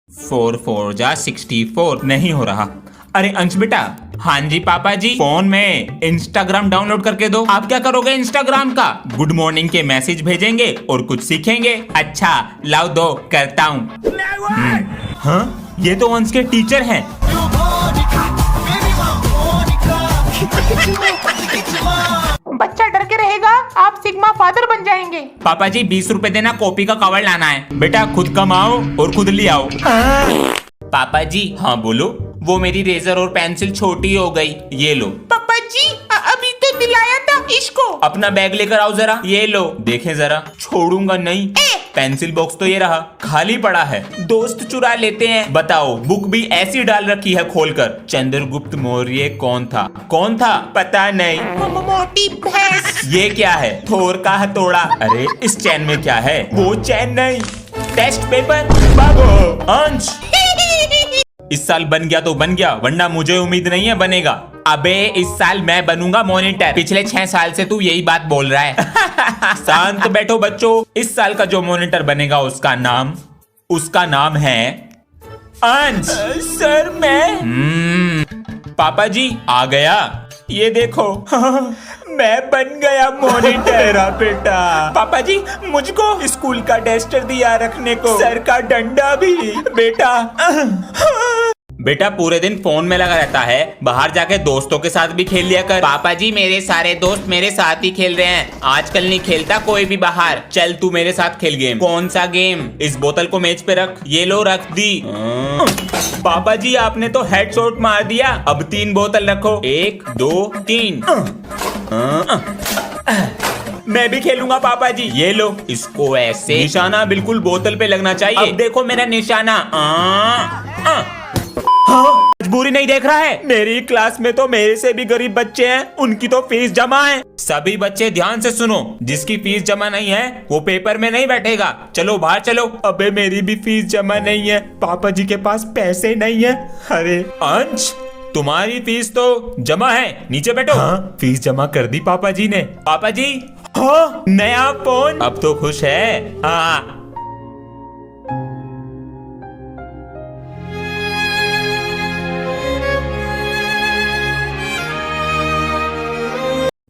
4 4 जा 64 नहीं हो रहा। अरे अंश बेटा। हाँ जी पापा जी, फोन में इंस्टाग्राम डाउनलोड करके दो। आप क्या करोगे इंस्टाग्राम का? गुड मॉर्निंग के मैसेज भेजेंगे और कुछ सीखेंगे। अच्छा लाओ दो, करता हूँ। हाँ, ये तो अंश के टीचर हैं। बच्चा डर के रहेगा, आप सिग्मा फादर बन जाएंगे। पापा जी 20 रुपए देना, कॉपी का कवर लाना है। बेटा खुद कमाओ और खुद ले आओ। पापा जी। हाँ बोलो। वो मेरी रेजर और पेंसिल छोटी हो गई, ये लो। पापा जी अभी तो दिलाया था इसको। अपना बैग लेकर आओ जरा, ये लो। देखें जरा, छोड़ूंगा नहीं। पेंसिल बॉक्स तो ये रहा, खाली पड़ा है। दोस्त चुरा लेते हैं। बताओ, बुक भी ऐसी डाल रखी है खोलकर। चंद्रगुप्त मौर्य कौन था? कौन था? पता नहीं। मोटी भैंस। ये क्या है? थोर का हथौड़ा। अरे इस चैन में क्या है? वो चैन नहीं, टेस्ट पेपर। बाबू अंश, इस साल बन गया तो बन गया, वरना मुझे उम्मीद नहीं है बनेगा। अबे इस साल मैं बनूंगा मॉनिटर। पिछले 6 साल से तू यही बात बोल रहा है। शांत बैठो बच्चों। इस साल का जो मॉनिटर बनेगा उसका नाम है अंश। सर मैं पापा जी आ गया, ये देखो। मैं बन गया मॉनिटर। बेटा पापा जी मुझको स्कूल का डस्टर दिया रखने को, सर का डंडा भी। बेटा पूरे दिन फोन में लगा रहता है, बाहर जाके दोस्तों के साथ भी खेल लिया कर। पापा जी मेरे सारे दोस्त मेरे साथ ही खेल रहे हैं, आजकल नहीं खेलता कोई भी बाहर। चल तू मेरे साथ खेल गेम। कौन सा गेम? इस बोतल को मेज पे रख। ये लो रख दी। पापा जी आपने तो हेडशॉट मार दिया। अब 3 बोतल रखो, 1 2 3। मैं भी खेलूंगा पापा जी। ये लो, इसको ऐसे निशाना बिल्कुल बोतल पे लगना चाहिए। अब देखो मेरा निशाना। मजबूरी नहीं देख रहा है? मेरी क्लास में तो मेरे से भी गरीब बच्चे हैं, उनकी तो फीस जमा है। सभी बच्चे ध्यान से सुनो, जिसकी फीस जमा नहीं है वो पेपर में नहीं बैठेगा। चलो बाहर चलो। अबे मेरी भी फीस जमा नहीं है, पापा जी के पास पैसे नहीं है। अरे अंश, तुम्हारी फीस तो जमा है, नीचे बैठो। हाँ, फीस जमा कर दी पापा जी ने। पापा जी हाँ, नया फोन। अब तो खुश है। हाँ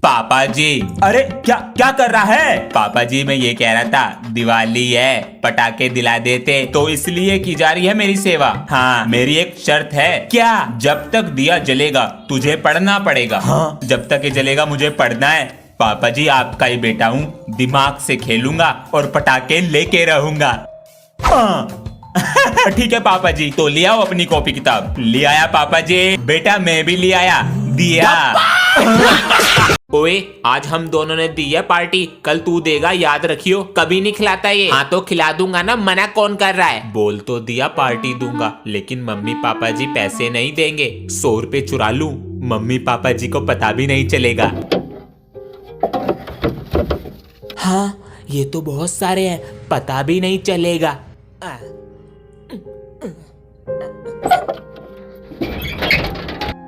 पापा जी। अरे क्या क्या कर रहा है? पापा जी मैं ये कह रहा था, दिवाली है, पटाखे दिला देते, तो इसलिए की जा रही है मेरी सेवा। हाँ मेरी एक शर्त है। क्या? जब तक दिया जलेगा तुझे पढ़ना पड़ेगा। हाँ जब तक ये जलेगा मुझे पढ़ना है। पापा जी आपका ही बेटा हूँ, दिमाग से खेलूंगा और पटाखे लेके रहूंगा। ठीक है पापा जी, तो ले आओ अपनी कॉपी किताब। ले आया पापा जी। बेटा मैं भी ले आया। दिया। ओए आज हम दोनों ने दी है पार्टी, कल तू देगा, याद रखियो। कभी नहीं खिलाता ये। हाँ तो खिला दूंगा ना, मना कौन कर रहा है? बोल तो दिया पार्टी दूंगा, लेकिन मम्मी पापा जी पैसे नहीं देंगे। 100 रुपए चुरा लूं, मम्मी पापा जी को पता भी नहीं चलेगा। हाँ ये तो बहुत सारे हैं, पता भी नहीं चलेगा।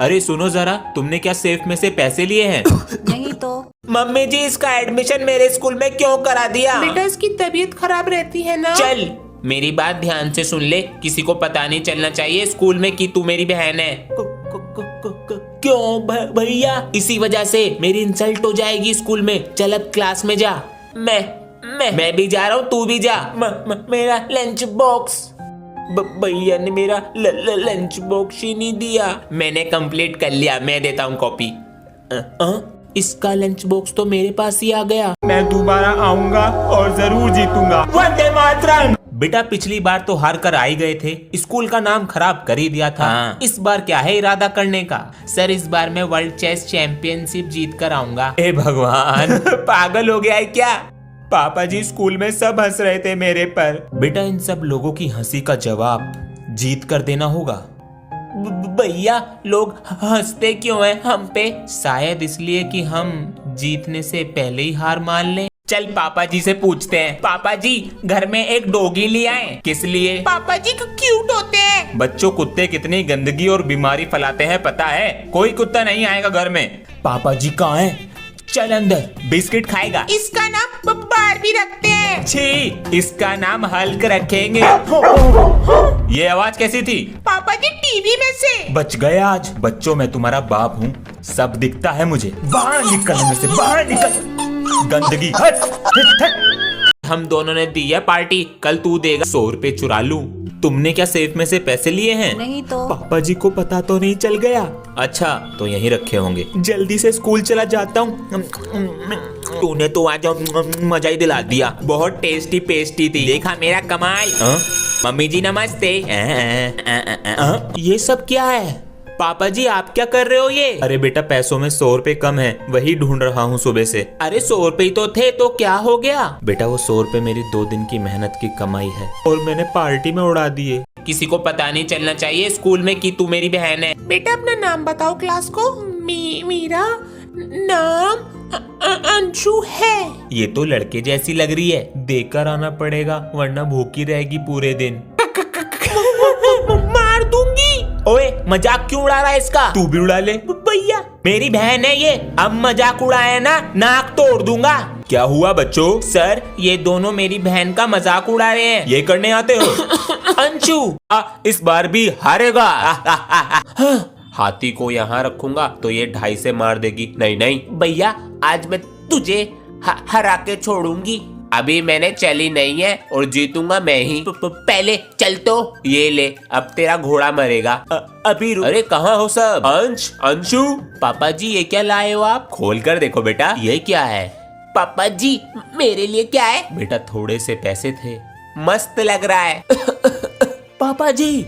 अरे सुनो जरा, तुमने क्या सेफ में से पैसे लिए हैं? नहीं तो। मम्मी जी इसका एडमिशन मेरे स्कूल में क्यों करा दिया? बेटा इसकी तबीयत खराब रहती है ना। चल मेरी बात ध्यान से सुन ले, किसी को पता नहीं चलना चाहिए स्कूल में कि तू मेरी बहन है। क्यों भैया? इसी वजह से मेरी इंसल्ट हो जाएगी स्कूल में। चल अब क्लास में जा। मैं भी जा रहा हूँ, तू भी जा। मेरा लंच बॉक्स। भैया ने मेरा लंच बॉक्स ही नहीं दिया। मैंने कंप्लीट कर लिया, मैं देता हूँ कॉपी। इसका लंच बॉक्स तो मेरे पास ही आ गया। मैं दोबारा आऊंगा और जरूर जीतूंगा। वंदे मातरम। बेटा पिछली बार तो हार कर आई गए थे, स्कूल का नाम खराब कर ही दिया था। हाँ। इस बार क्या है इरादा करने का? सर इस बार मैं वर्ल्ड चेस चैंपियनशिप जीत कर आऊंगा। हे भगवान, पागल हो गया है क्या? पापा जी स्कूल में सब हंस रहे थे मेरे पर। बेटा इन सब लोगों की हंसी का जवाब जीत कर देना होगा। भैया लोग हंसते क्यों हैं हम पे? शायद इसलिए कि हम जीतने से पहले ही हार मान लें। चल पापा जी से पूछते हैं। पापा जी घर में एक डॉगी ले आए। किस लिए? पापा जी क्यूट होते हैं। बच्चों कुत्ते कितनी गंदगी और बीमारी फैलाते हैं पता है? कोई कुत्ता नहीं आएगा घर में। पापा जी कहाँ हैं? चल अंदर, बिस्किट खाएगा। इसका नाम बारबी रखते हैं। छी, इसका नाम हल्क रखेंगे। ये आवाज कैसी थी? पापा जी टीवी में से। बच गए आज। बच्चों मैं तुम्हारा बाप हूँ, सब दिखता है मुझे। बाहर निकल में से, बाहर निकल। गंदगी हट, हट, हट। हम दोनों ने दी है पार्टी, कल तू देगा। 100 रुपए चुरा लूं। तुमने क्या सेफ में से पैसे लिए हैं? नहीं तो। पापा जी को पता तो नहीं चल गया? अच्छा, तो यहीं रखे होंगे। जल्दी से स्कूल चला जाता हूँ। तूने तो आज मजा ही दिला दिया। बहुत टेस्टी पेस्टी थी। देखा मेरा कमाल। मम्मी जी नमस्ते। ये सब क्या है? पापा जी आप क्या कर रहे हो ये? अरे बेटा पैसों में 100 रुपए कम है, वही ढूंढ रहा हूँ सुबह से। अरे 100 रुपए ही तो थे, तो क्या हो गया? बेटा वो 100 रुपए मेरी 2 दिन की मेहनत की कमाई है और मैंने पार्टी में उड़ा दिए। किसी को पता नहीं चलना चाहिए स्कूल में कि तू मेरी बहन है। बेटा अपना नाम बताओ क्लास को। मेरा नाम अंशु है। ये तो लड़के जैसी लग रही है, देकर आना पड़ेगा वरना भूखी रहेगी पूरे दिन। मार दूंगी। ओए मजाक क्यों उड़ा रहा है इसका? तू भी उड़ा ले। भैया मेरी बहन है ये, अब मजाक उड़ाया ना नाक तोड़ दूंगा। क्या हुआ बच्चों? सर ये दोनों मेरी बहन का मजाक उड़ा रहे हैं। ये करने आते हो? अंशु इस बार भी हारेगा। हाथी को यहाँ रखूंगा तो ये 2.5 से मार देगी। नहीं नहीं भैया, आज मैं तुझे हरा के छोड़ूंगी। अभी मैंने चली नहीं है और जीतूंगा मैं ही। पहले चल तो ये ले, अब तेरा घोड़ा मरेगा। अभी अरे कहाँ हो सब? अंशु पापा जी ये क्या लाए हो आप? खोल कर देखो बेटा, ये क्या है? पापा जी मेरे लिए क्या है? बेटा थोड़े से पैसे थे, मस्त लग रहा है। पापा जी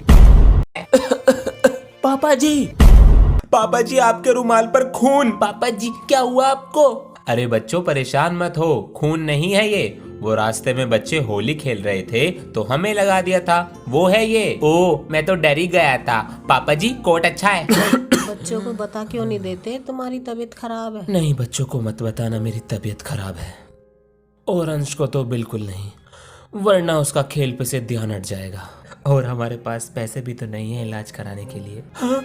पापा जी पापा जी आपके रुमाल पर खून। पापा जी क्या हुआ आपको? अरे बच्चों परेशान मत हो, खून नहीं है ये। वो रास्ते में बच्चे होली खेल रहे थे तो हमें लगा दिया था, वो है ये। ओ मैं तो डर ही गया था। पापा जी कोट अच्छा है। बच्चों को बता क्यों नहीं देते? तुम्हारी तबीयत खराब है। नहीं बच्चों को मत बताना मेरी तबीयत खराब है, और अंश को तो बिल्कुल नहीं, वरना उसका खेल पे से ध्यान हट जाएगा। और हमारे पास पैसे भी तो नहीं है इलाज कराने के लिए। हाँ,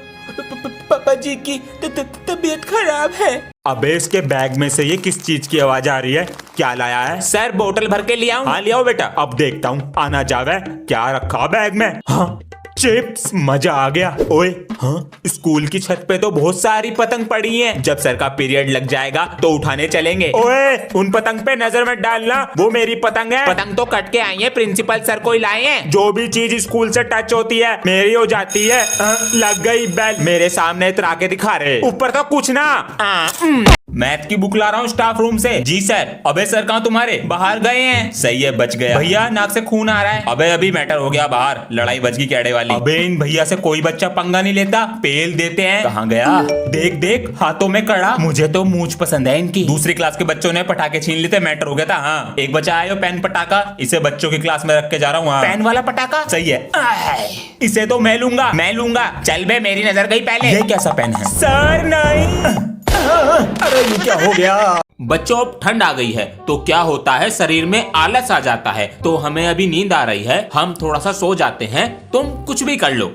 पापा जी की तबीयत खराब है। अबे इसके बैग में से ये किस चीज की आवाज आ रही है? क्या लाया है? सर बोतल भर के लिया हूँ। हाँ लिया बेटा, अब देखता हूँ आना जावे क्या रखा बैग में। हाँ चिप्स, मजा आ गया। ओए हाँ, स्कूल की छत पे तो बहुत सारी पतंग पड़ी हैं। जब सर का पीरियड लग जाएगा तो उठाने चलेंगे। ओए उन पतंग पे नजर मत डालना, वो मेरी पतंग है। पतंग तो कट के आई है, प्रिंसिपल सर को ही लाए हैं। जो भी चीज स्कूल से टच होती है मेरी हो जाती है। लग गई बेल। मेरे सामने इतरा के दिखा रहे, ऊपर तो कुछ ना। मैथ की बुक ला रहा हूँ स्टाफ रूम से। जी सर। अबे सर कहाँ तुम्हारे? बाहर गए हैं। सही है बच गया। भैया नाक से खून आ रहा है। अबे अभी मैटर हो गया बाहर, लड़ाई बच गई कैडे वाली। अबे इन भैया से कोई बच्चा पंगा नहीं लेता, पेल देते हैं। कहाँ गया? देख देख हाथों में कड़ा। मुझे तो मूंछ पसंद है इनकी। दूसरी क्लास के बच्चों ने पटाखे छीन लिए थे, मैटर हो गया था। हाँ एक बच्चा आया पेन पटाखा, इसे बच्चों की क्लास में रख के जा रहा हूँ। पेन वाला पटाखा सही है। इसे तो मैं लूंगा। चल बे मेरी नजर गई पहले। ये कैसा पेन है? सर नहीं। अरे ये क्या हो गया? बच्चों अब ठंड आ गई है तो क्या होता है, शरीर में आलस आ जाता है। तो हमें अभी नींद आ रही है, हम थोड़ा सा सो जाते हैं, तुम कुछ भी कर लो।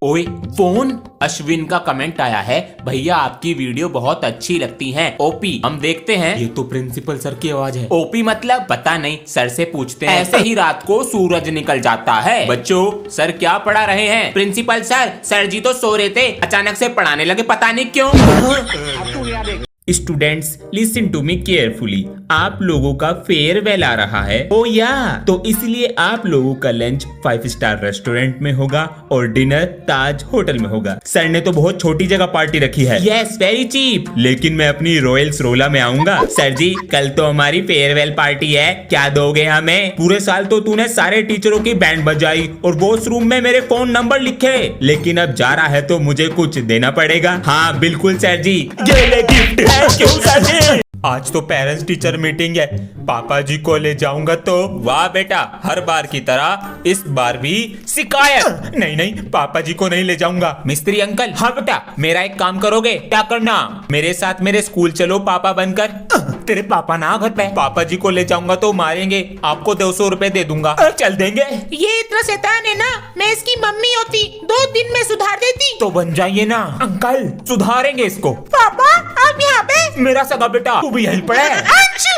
ओए फोन। अश्विन का कमेंट आया है, भैया आपकी वीडियो बहुत अच्छी लगती है। ओपी हम देखते हैं। ये तो प्रिंसिपल सर की आवाज है। ओपी मतलब पता नहीं, सर से पूछते हैं। ऐसे ही रात को सूरज निकल जाता है। बच्चों सर क्या पढ़ा रहे हैं? प्रिंसिपल सर जी तो सो रहे थे, अचानक से पढ़ाने लगे, पता नहीं क्यों। Students listen to me carefully, आप लोगों का फेयरवेल आ रहा है। ओ या तो इसलिए आप लोगों का लंच 5 स्टार रेस्टोरेंट में होगा और डिनर ताज होटल में होगा। सर ने तो बहुत छोटी जगह पार्टी रखी है। यस वेरी चीप, लेकिन मैं अपनी रॉयल्स रोला में आऊंगा। सर जी कल तो हमारी फेयरवेल पार्टी है, क्या दोगे हमें? पूरे साल तो तूने सारे टीचरों की बैंड बजाई और वॉशरूम में मेरे फोन नंबर लिखे, लेकिन अब जा रहा है तो मुझे कुछ देना पड़ेगा। हाँ बिल्कुल सर जी, ये ले गिफ्ट। क्यों सर जी? आज तो पेरेंट्स टीचर मीटिंग है, पापा जी को ले जाऊंगा तो। वाह बेटा, हर बार की तरह इस बार भी शिकायत। नहीं पापा जी को नहीं ले जाऊंगा। मिस्त्री अंकल। हाँ बेटा मेरा एक काम करोगे? क्या करना? मेरे साथ मेरे स्कूल चलो पापा बनकर। तेरे पापा ना घर पे। पापा जी को ले जाऊंगा तो मारेंगे, आपको 200 रुपए दे दूंगा। चल देंगे। ये इतना शैतान है ना, मैं इसकी मम्मी होती 2 दिन में सुधार देती। तो बन जाइए ना अंकल, सुधारेंगे इसको। पापा आप यहाँ पे? मेरा सगा बेटा तू भी यहीं पर है।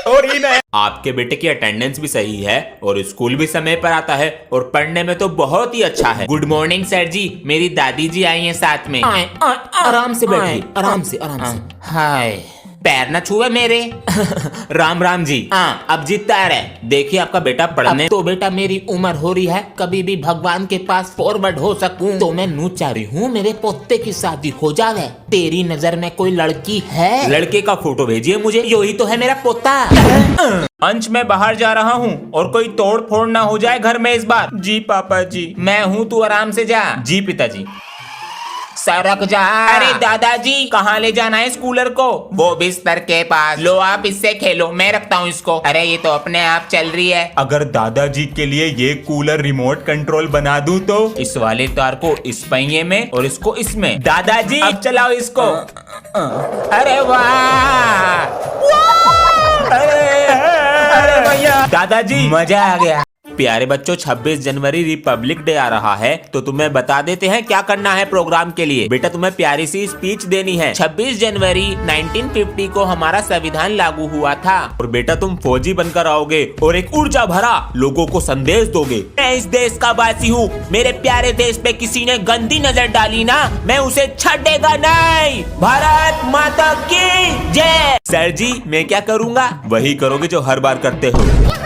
और ही मैं। आपके बेटे की अटेंडेंस भी सही है और स्कूल भी समय पर आता है और पढ़ने में तो बहुत ही अच्छा है। गुड मॉर्निंग सर जी, मेरी दादी जी आई हैं साथ में। आराम से बैठिए, आराम से आराम से। हाय, पैर न छुए मेरे। राम राम जी। हाँ, अब जीतता है। देखिए आपका बेटा पढ़ने। तो बेटा मेरी उम्र हो रही है, कभी भी भगवान के पास फॉरवर्ड हो सकूं, तो मैं नू चाह रही हूँ मेरे पोते की शादी हो जावे। तेरी नजर में कोई लड़की है? लड़के का फोटो भेजिए मुझे, यही तो है मेरा पोता। अंश मैं बाहर जा रहा हूँ और कोई तोड़ फोड़ ना हो जाए घर में इस बार। जी पापा जी। मैं हूँ, तू आराम से जा। जी पिताजी। सरक जा। अरे दादाजी, कहाँ ले जाना है स्कूलर को? वो बिस्तर के पास। लो आप इससे खेलो, मैं रखता हूँ इसको। अरे ये तो अपने आप चल रही है। अगर दादाजी के लिए ये कूलर रिमोट कंट्रोल बना दूं तो इस वाले तार को इस पहिए में और इसको इसमें। दादाजी अब चलाओ इसको। अरे वाह, अरे भैया, दादाजी मजा आ गया। प्यारे बच्चों, 26 जनवरी रिपब्लिक डे आ रहा है, तो तुम्हें बता देते हैं क्या करना है प्रोग्राम के लिए। बेटा तुम्हें प्यारी सी स्पीच देनी है। 26 जनवरी 1950 को हमारा संविधान लागू हुआ था और बेटा तुम फौजी बनकर आओगे और एक ऊर्जा भरा लोगों को संदेश दोगे। मैं इस देश का वासी हूँ, मेरे प्यारे देश पे किसी ने गंदी नजर डाली ना, मैं उसे छड़ेगा नहीं। भारत माता की जय। सर जी मैं क्या करूँगा? वही करोगे जो हर बार करते हो।